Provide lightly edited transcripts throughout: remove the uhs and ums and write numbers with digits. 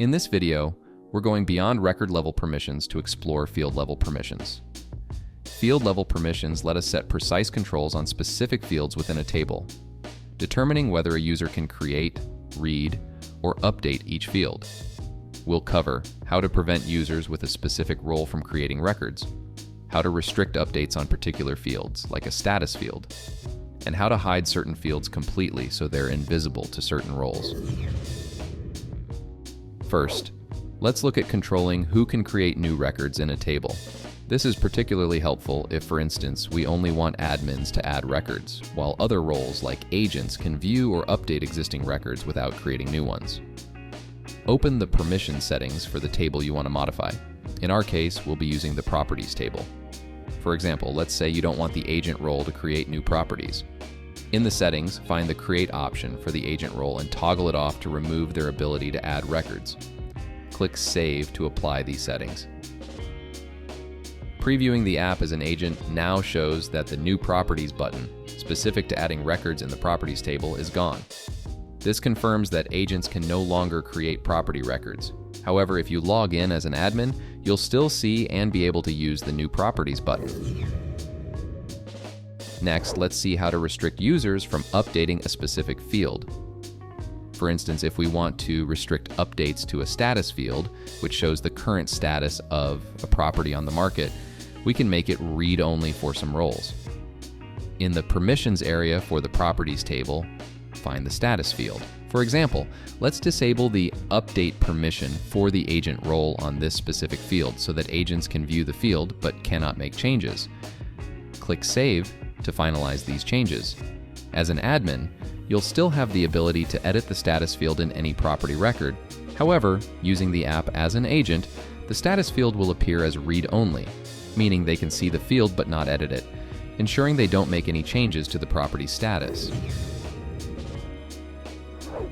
In this video, we're going beyond record-level permissions to explore field-level permissions. Field-level permissions let us set precise controls on specific fields within a table, determining whether a user can create, read, or update each field. We'll cover how to prevent users with a specific role from creating records, how to restrict updates on particular fields, like a status field, and how to hide certain fields completely so they're invisible to certain roles. First, let's look at controlling who can create new records in a table. This is particularly helpful if, for instance, we only want admins to add records, while other roles like agents can view or update existing records without creating new ones. Open the permission settings for the table you want to modify. In our case, we'll be using the properties table. For example, let's say you don't want the agent role to create new properties. In the settings, find the Create option for the agent role and toggle it off to remove their ability to add records. Click Save to apply these settings. Previewing the app as an agent now shows that the New Properties button, specific to adding records in the Properties table, is gone. This confirms that agents can no longer create property records. However, if you log in as an admin, you'll still see and be able to use the New Properties button. Next, let's see how to restrict users from updating a specific field. For instance, if we want to restrict updates to a status field, which shows the current status of a property on the market, we can make it read-only for some roles. In the permissions area for the properties table, find the status field. For example, let's disable the update permission for the agent role on this specific field so that agents can view the field but cannot make changes. Click Save to finalize these changes. As an admin, you'll still have the ability to edit the status field in any property record. However, using the app as an agent, the status field will appear as read-only, meaning they can see the field but not edit it, ensuring they don't make any changes to the property status.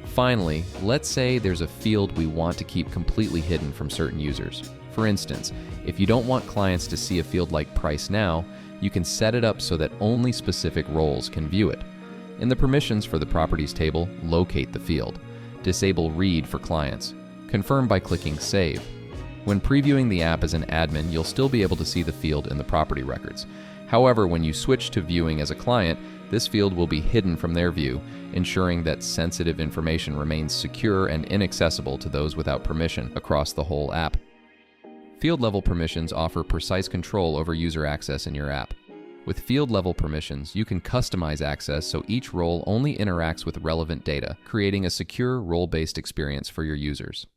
Finally, let's say there's a field we want to keep completely hidden from certain users. For instance, if you don't want clients to see a field like Price Now, you can set it up so that only specific roles can view it. In the permissions for the properties table, locate the field. Disable Read for clients. Confirm by clicking Save. When previewing the app as an admin, you'll still be able to see the field in the property records. However, when you switch to viewing as a client, this field will be hidden from their view, ensuring that sensitive information remains secure and inaccessible to those without permission across the whole app. Field-level permissions offer precise control over user access in your app. With field-level permissions, you can customize access so each role only interacts with relevant data, creating a secure role-based experience for your users.